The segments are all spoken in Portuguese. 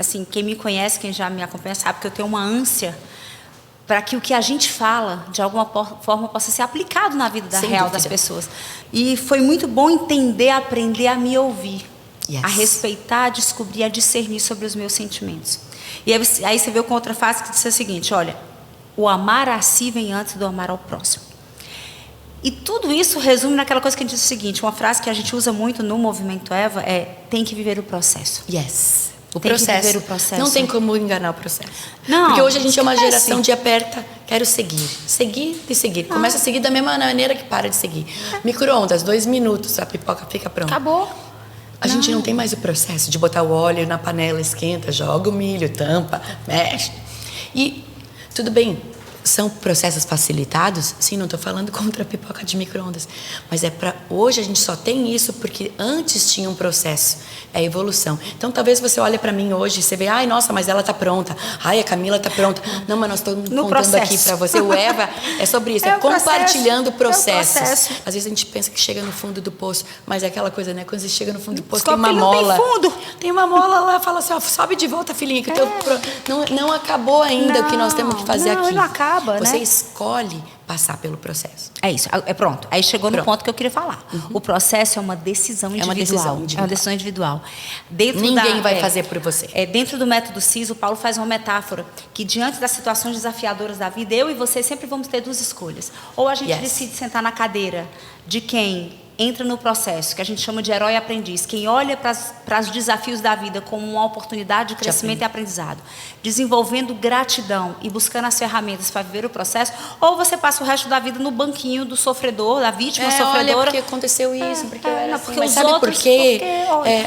assim, quem me conhece, quem já me acompanha, sabe que eu tenho uma ânsia para que o que a gente fala, de alguma forma, possa ser aplicado na vida real das pessoas. E foi muito bom entender, aprender a me ouvir, a respeitar, a descobrir, a discernir sobre os meus sentimentos. E aí você vê com outra frase que diz o seguinte, olha, o amar a si vem antes do amar ao próximo. E tudo isso resume naquela coisa que a gente diz o seguinte, uma frase que a gente usa muito no Movimento Eva é, tem que viver o processo. O processo. O processo. Não tem como enganar o processo. Não, porque hoje a gente é uma geração de aperta, quero seguir. Seguir e seguir. Começa a seguir da mesma maneira que para de seguir. Micro-ondas, 2 minutos, a pipoca fica pronta. Acabou. A gente não tem mais o processo de botar o óleo na panela, esquenta, joga o milho, tampa, mexe. E tudo bem, são processos facilitados? Sim, não estou falando contra a pipoca de micro-ondas. Mas hoje a gente só tem isso porque antes tinha um processo. É a evolução. Então, talvez você olhe para mim hoje e você vê, ai, nossa, mas ela está pronta. Ai, a Camila está pronta. Não, mas nós estamos contando processo. Aqui para você. O Eva é sobre isso. É compartilhando processos. Às vezes a gente pensa que chega no fundo do poço, mas é aquela coisa, né? Quando você chega no fundo do poço, tem uma mola. Não tem fundo. Tem uma mola lá, fala assim, ó, sobe de volta, filhinha, que não acabou ainda o que nós temos que fazer aqui. Não acaba, você né? escolhe passar pelo processo. É isso, é pronto. Aí chegou no ponto que eu queria falar. O processo é uma decisão individual. É uma decisão individual. Ninguém vai fazer por você. Dentro do método CIS, o Paulo faz uma metáfora que diante das situações desafiadoras da vida, eu e você sempre vamos ter 2 escolhas. Ou a gente decide sentar na cadeira de quem entra no processo, que a gente chama de herói aprendiz, quem olha para os desafios da vida como uma oportunidade de crescimento e aprendizado, desenvolvendo gratidão e buscando as ferramentas para viver o processo, ou você passa o resto da vida no banquinho do sofredor, da vítima sofredora. Olha, porque aconteceu isso, porque eu era assim, porque mas os sabe outros, por quê?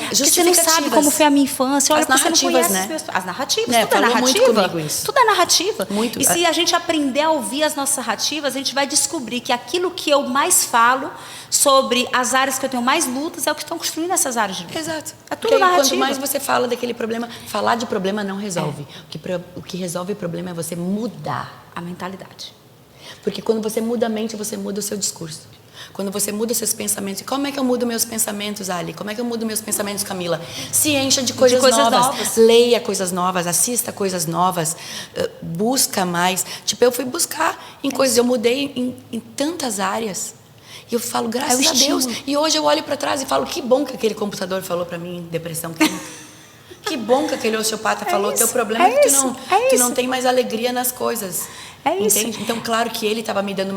Porque você não sabe como foi a minha infância, olha, as narrativas, você não conhece as narrativas, tudo é narrativa. Muito comigo isso. Tudo é narrativa. Muito. E se a gente aprender a ouvir as nossas narrativas, a gente vai descobrir que aquilo que eu mais falo sobre as áreas que eu tenho mais lutas é o que estão construindo essas áreas de luta. Exato. É tudo narrativa. Quanto mais você fala daquele problema, falar de problema não resolve. O que resolve o problema é você mudar a mentalidade. Porque quando você muda a mente, você muda o seu discurso. Quando você muda os seus pensamentos. Como é que eu mudo meus pensamentos, Ali? Como é que eu mudo meus pensamentos, Camila? Se encha de coisas novas. Leia coisas novas, assista coisas novas, busca mais. Tipo, eu fui buscar em coisas, eu mudei em tantas áreas. E eu falo, graças a Deus. E hoje eu olho para trás e falo, que bom que aquele computador falou para mim, depressão clínica. Que bom que aquele osteopata falou, teu problema é que tu não tem mais alegria nas coisas. Entende? Então, claro que ele estava me dando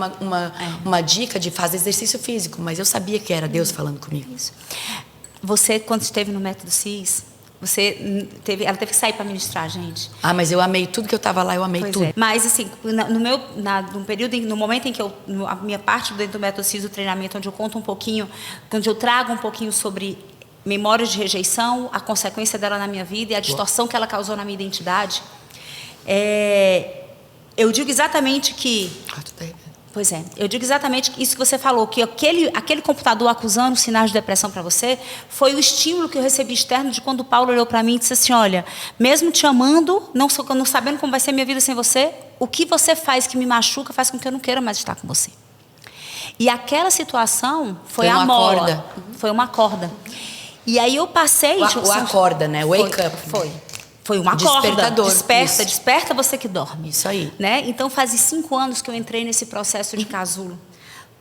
uma dica de fazer exercício físico, mas eu sabia que era Deus falando comigo. Isso. Você, quando esteve no método CIS, ela teve que sair para ministrar, gente. Ah, mas eu amei tudo que eu estava lá, eu amei tudo. Mas assim, no momento em que a minha parte dentro do método CIS, do treinamento, onde eu conto um pouquinho, onde eu trago um pouquinho sobre memórias de rejeição, a consequência dela na minha vida e a distorção que ela causou na minha identidade, eu digo exatamente que... Pois é, eu digo exatamente isso que você falou, que aquele computador acusando sinais de depressão para você, foi o estímulo que eu recebi externo de quando o Paulo olhou para mim e disse assim, olha, mesmo te amando, não sabendo como vai ser minha vida sem você, o que você faz que me machuca faz com que eu não queira mais estar com você. E aquela situação foi a mola. Corda. Foi uma corda. E aí eu passei... O acorda, né? Wake up. Foi uma despertador. Corda. Desperta você que dorme. Isso aí. Né? Então, faz 5 anos que eu entrei nesse processo de casulo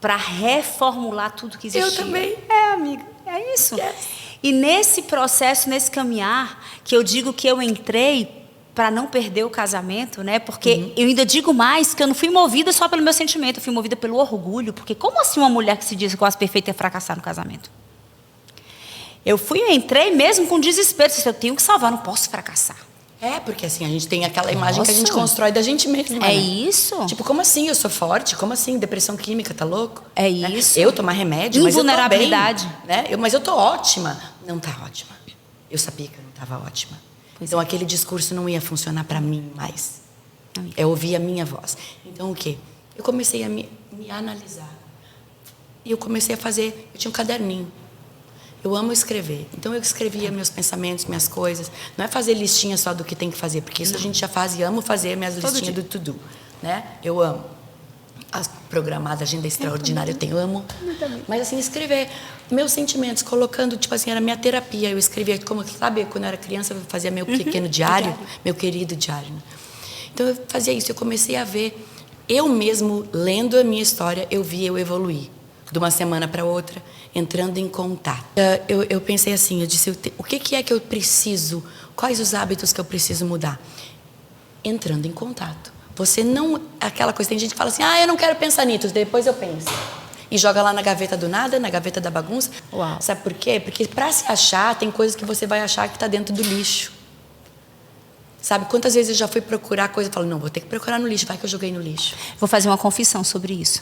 para reformular tudo que existia. Eu também. Amiga. É isso. Yes. E nesse processo, nesse caminhar, que eu digo que eu entrei para não perder o casamento, né? Porque eu ainda digo mais que eu não fui movida só pelo meu sentimento, eu fui movida pelo orgulho. Porque como assim uma mulher que se diz quase perfeita ia fracassar no casamento? Eu entrei mesmo com desespero. Eu tenho que salvar, não posso fracassar. Porque assim, a gente tem aquela imagem que a gente constrói da gente mesma. É isso? Tipo, como assim? Eu sou forte? Como assim? Depressão química, tá louco? É isso. Eu tomar remédio, mas eu tô bem. Né? Mas eu tô ótima. Não tá ótima. Eu sabia que eu não tava ótima. Então aquele discurso não ia funcionar para mim mais. Eu ouvia a minha voz. Então o quê? Eu comecei a me analisar. E eu comecei a fazer... Eu tinha um caderninho. Eu amo escrever. Então, eu escrevia meus pensamentos, minhas coisas. Não é fazer listinha só do que tem que fazer, porque isso a gente já faz e amo fazer minhas listinhas do to-do. Né? Eu amo. programada, agenda extraordinária, eu tenho, amo. Mas assim, escrever meus sentimentos, colocando, tipo assim, era minha terapia. Eu escrevia, como, sabe, quando eu era criança, eu fazia meu pequeno diário, meu querido diário. Né? Então eu fazia isso, eu comecei a ver, eu mesmo, lendo a minha história, eu vi eu evoluir. De uma semana para outra, entrando em contato. Eu pensei assim, eu disse, o que é que eu preciso, quais os hábitos que eu preciso mudar? Entrando em contato. Você não, aquela coisa, tem gente que fala assim, eu não quero pensar nisso, depois eu penso. E joga lá na gaveta do nada, na gaveta da bagunça. Uau. Sabe por quê? Porque para se achar, tem coisas que você vai achar que está dentro do lixo. Sabe, quantas vezes eu já fui procurar coisa e falo, não, vou ter que procurar no lixo, vai que eu joguei no lixo. Vou fazer uma confissão sobre isso.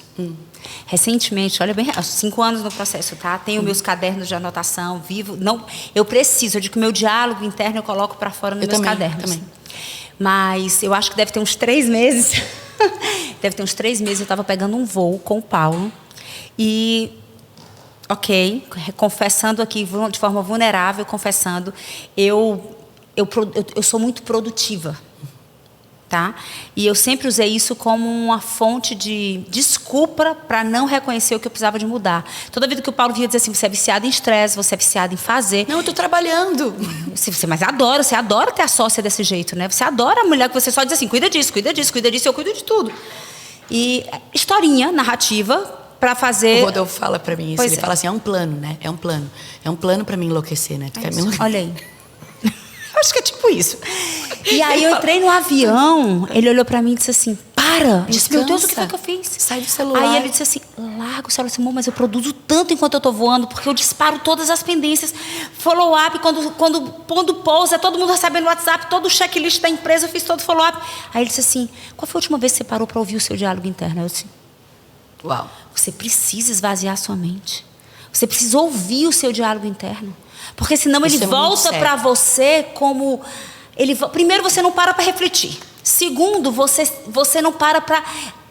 Recentemente, olha bem, 5 anos no processo, tá? Tenho meus cadernos de anotação, vivo. Não, eu preciso, eu digo que o meu diálogo interno eu coloco para fora nos meus cadernos. Também. Mas eu acho que deve ter uns 3 meses. Deve ter uns 3 meses, eu estava pegando um voo com o Paulo. E, confessando aqui, de forma vulnerável, confessando, eu sou muito produtiva, tá? E eu sempre usei isso como uma fonte de desculpa para não reconhecer o que eu precisava de mudar. Toda vida que o Paulo vinha dizer assim, você é viciado em estresse, você é viciado em fazer. Não, eu tô trabalhando. Mas você adora ter a sócia desse jeito, né? Você adora a mulher que você só diz assim, cuida disso, cuida disso, cuida disso, eu cuido de tudo. E historinha, narrativa, para fazer... O Rodolfo fala para mim isso, ele fala assim, é um plano, né? É um plano. É um plano para me enlouquecer, né? Olha aí. Acho que é tipo isso. E aí eu entrei no avião, ele olhou pra mim e disse assim, para! Eu disse, meu Deus, o que foi que eu fiz? Sai do celular. Aí ele disse assim, larga o celular. Eu disse, amor, mas eu produzo tanto enquanto eu tô voando, porque eu disparo todas as pendências. Follow-up, quando pousa, todo mundo recebendo WhatsApp, todo o checklist da empresa, eu fiz todo follow-up. Aí ele disse assim, qual foi a última vez que você parou pra ouvir o seu diálogo interno? Eu disse, uau. Você precisa esvaziar a sua mente. Você precisa ouvir o seu diálogo interno. Porque senão ele volta para você como... Primeiro, você não para refletir. Segundo, você não para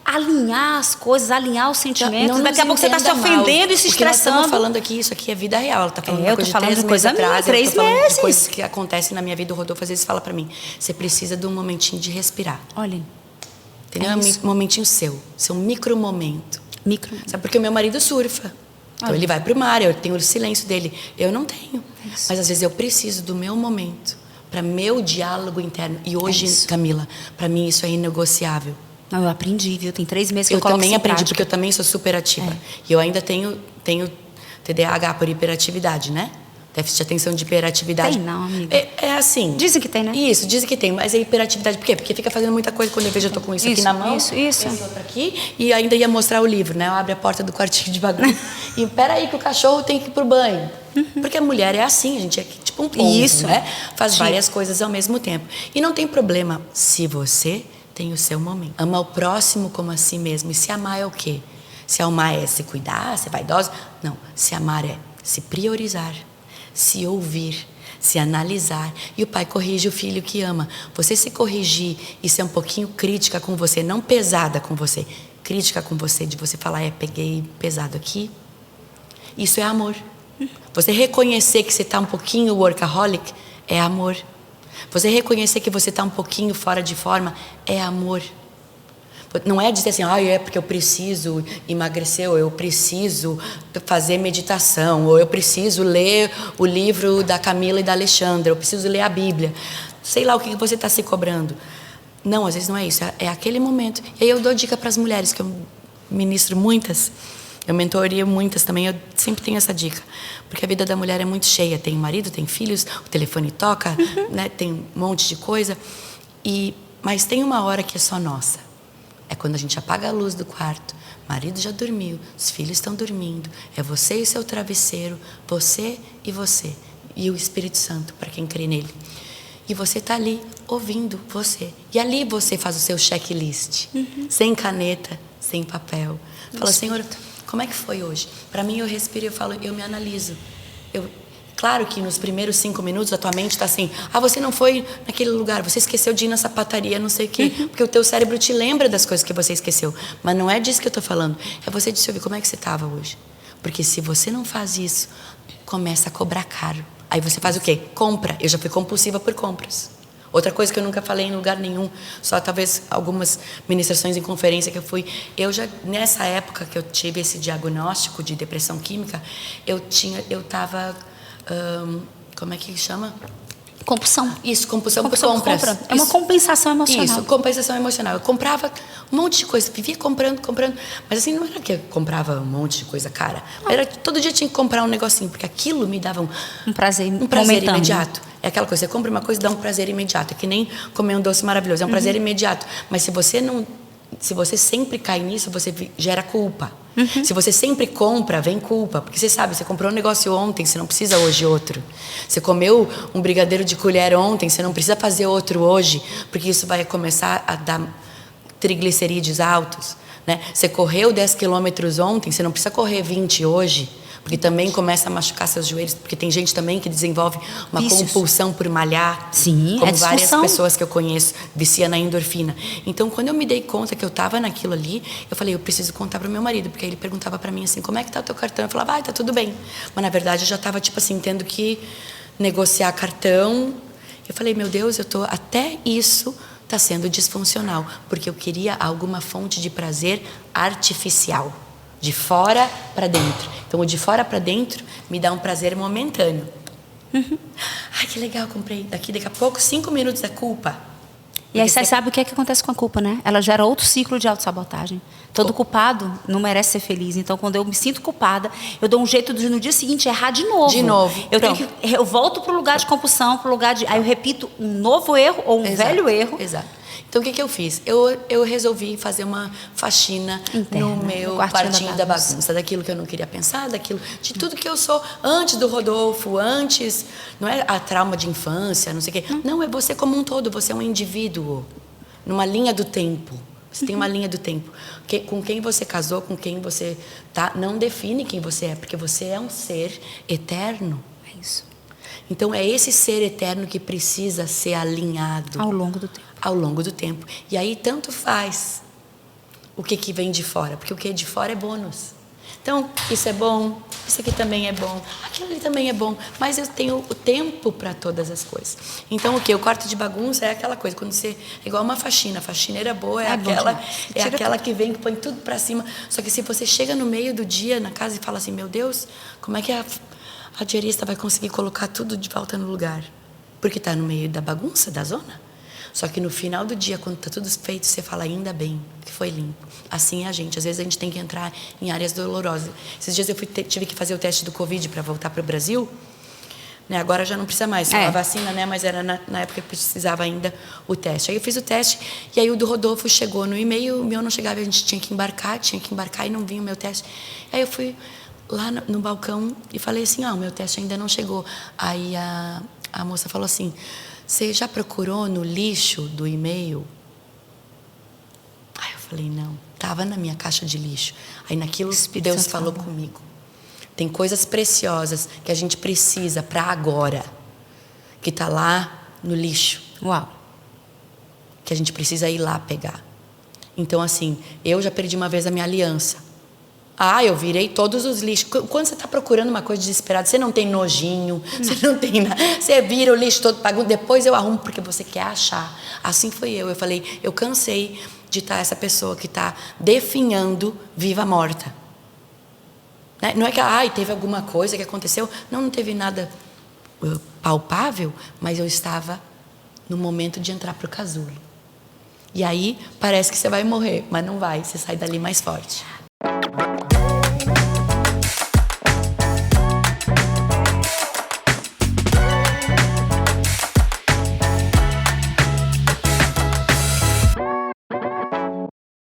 alinhar as coisas, alinhar os sentimentos. Daqui a pouco você está se ofendendo e se estressando. Nós estamos falando aqui, isso aqui é vida real. Ela está falando eu estou falando de coisa minha, 3 meses. De coisas que acontecem na minha vida. O Rodolfo às vezes fala para mim, você precisa de um momentinho de respirar. Olhem. Entendeu? É um momentinho seu micro momento. Sabe, porque o meu marido surfa. Então ele vai para o mar, eu tenho o silêncio dele. Eu não tenho. Mas às vezes eu preciso do meu momento, para meu diálogo interno. E hoje, Camila, para mim isso é inegociável. Não, eu aprendi, viu? Tem 3 meses que eu também aprendi, porque eu também sou super ativa. E eu ainda tenho TDAH por hiperatividade, né? Déficit de atenção de hiperatividade. Tem não, amiga. É assim. Dizem que tem, né? Isso, dizem que tem. Mas é hiperatividade por quê? Porque fica fazendo muita coisa. Quando eu vejo, eu tô com isso aqui na mão. Isso. Esse outro aqui. E ainda ia mostrar o livro, né? Eu abro a porta do quartinho de bagunça. E peraí que o cachorro tem que ir pro banho. Porque a mulher é assim, a gente é tipo um pombo, né? Faz várias coisas ao mesmo tempo. E não tem problema se você tem o seu momento. Ama o próximo como a si mesmo. E se amar é o quê? Se amar é se cuidar, ser vaidosa? Não. Se amar é se priorizar, se ouvir, se analisar. E o pai corrige o filho que ama. Você se corrigir e ser um pouquinho crítica com você, não pesada com você. Crítica com você, de você falar, peguei pesado aqui. Isso é amor. Você reconhecer que você está um pouquinho workaholic é amor. Você reconhecer que você está um pouquinho fora de forma é amor. Não é dizer assim, é porque eu preciso emagrecer, ou eu preciso fazer meditação, ou eu preciso ler o livro da Camila e da Alexandra, eu preciso ler a Bíblia. Sei lá o que você está se cobrando. Não, às vezes não é isso, é aquele momento. E aí eu dou dica para as mulheres, que eu ministro muitas, eu mentorio muitas também, eu sempre tenho essa dica. Porque a vida da mulher é muito cheia, tem marido, tem filhos, o telefone toca, né, tem um monte de coisa. Mas tem uma hora que é só nossa. É quando a gente apaga a luz do quarto, o marido já dormiu, os filhos estão dormindo, é você e o seu travesseiro, você e o Espírito Santo, para quem crê nele. E você está ali ouvindo você. E ali você faz o seu checklist, sem caneta, sem papel. Fala, Senhor, como é que foi hoje? Para mim, eu respiro e eu falo, eu me analiso. Claro que nos primeiros 5 minutos a tua mente está assim, você não foi naquele lugar, você esqueceu de ir na sapataria, não sei o quê. Porque o teu cérebro te lembra das coisas que você esqueceu. Mas não é disso que eu estou falando. É você de se ouvir, como é que você estava hoje? Porque se você não faz isso, começa a cobrar caro. Aí você faz o quê? Compra. Eu já fui compulsiva por compras. Outra coisa que eu nunca falei em lugar nenhum, só talvez algumas ministrações em conferência que eu fui. Eu já, nessa época que eu tive esse diagnóstico de depressão química, eu estava, como é que chama? Compulsão. Isso, compulsão por compras. Compra. É uma compensação emocional. Isso, compensação emocional. Eu comprava um monte de coisa, vivia comprando. Mas assim, não era que eu comprava um monte de coisa cara. Era todo dia tinha que comprar um negocinho, porque aquilo me dava um prazer imediato. É aquela coisa, você compra uma coisa e dá um prazer imediato. É que nem comer um doce maravilhoso, é um prazer imediato. Mas se você sempre cai nisso, você gera culpa. Se você sempre compra, vem culpa. Porque você sabe, você comprou um negócio ontem, você não precisa hoje outro. Você comeu um brigadeiro de colher ontem, você não precisa fazer outro hoje, porque isso vai começar a dar triglicerídeos altos. Né? Você correu 10 quilômetros ontem, você não precisa correr 20 hoje, porque também começa a machucar seus joelhos, porque tem gente também que desenvolve uma compulsão por malhar. Sim, como várias pessoas que eu conheço, vicia na endorfina. Então, quando eu me dei conta que eu estava naquilo ali, eu falei, eu preciso contar para o meu marido, porque ele perguntava para mim assim, como é que tá o teu cartão? Eu falava, tá tudo bem. Mas, na verdade, eu já estava, tipo assim, tendo que negociar cartão. Eu falei, meu Deus, até isso está sendo disfuncional, porque eu queria alguma fonte de prazer artificial. De fora para dentro. Então, o de fora para dentro me dá um prazer momentâneo. Ai, que legal, comprei. Daqui a pouco, 5 minutos da culpa. E aí você sabe o que acontece com a culpa, né? Ela gera outro ciclo de autossabotagem. Todo culpado não merece ser feliz. Então, quando eu me sinto culpada, eu dou um jeito de, no dia seguinte, errar de novo. De novo. Eu volto para o lugar de compulsão, para o lugar de... Aí eu repito um novo erro ou um velho erro. Exato. Então, o que eu fiz? Eu resolvi fazer uma faxina interna, no meu quartinho da bagunça. Daquilo que eu não queria pensar, de tudo que eu sou antes do Rodolfo, antes... Não é a trauma de infância, não sei o quê. Não, é você como um todo. Você é um indivíduo, numa linha do tempo. Você tem uma linha do tempo. Com quem você casou, com quem você tá, não define quem você é, porque você é um ser eterno. É isso. Então, é esse ser eterno que precisa ser alinhado. Ao longo do tempo. Ao longo do tempo. E aí, tanto faz o que vem de fora, porque o que é de fora é bônus. Então, isso é bom, isso aqui também é bom, aquilo ali também é bom, mas eu tenho o tempo para todas as coisas. Então, o quarto de bagunça é aquela coisa, quando você... É igual uma faxina, a faxineira boa é aquela que vem, que põe tudo para cima. Só que se você chega no meio do dia na casa e fala assim, meu Deus, como é que a diarista vai conseguir colocar tudo de volta no lugar? Porque está no meio da bagunça, da zona. Só que no final do dia, quando está tudo feito, você fala, ainda bem que foi limpo. Assim é a gente. Às vezes a gente tem que entrar em áreas dolorosas. Esses dias eu tive que fazer o teste do Covid para voltar para o Brasil. Né? Agora já não precisa mais, a vacina, né? Mas era na época que precisava ainda o teste. Aí eu fiz o teste e aí o do Rodolfo chegou no e-mail, o meu não chegava, a gente tinha que embarcar e não vinha o meu teste. Aí eu fui lá no balcão e falei assim, o meu teste ainda não chegou. Aí a moça falou assim, você já procurou no lixo do e-mail? Aí eu falei, não. Estava na minha caixa de lixo. Aí naquilo Deus falou comigo. Tem coisas preciosas que a gente precisa para agora, que está lá no lixo. Uau. Que a gente precisa ir lá pegar. Então, assim, eu já perdi uma vez a minha aliança. Eu virei todos os lixos. Quando você está procurando uma coisa desesperada, você não tem nojinho, você não tem nada. Você vira o lixo todo, depois eu arrumo porque você quer achar. Assim foi eu. Eu falei, eu cansei de estar essa pessoa que está definhando viva morta. Né? Não é que teve alguma coisa que aconteceu. Não teve nada palpável, mas eu estava no momento de entrar para o casulo. E aí parece que você vai morrer, mas não vai. Você sai dali mais forte.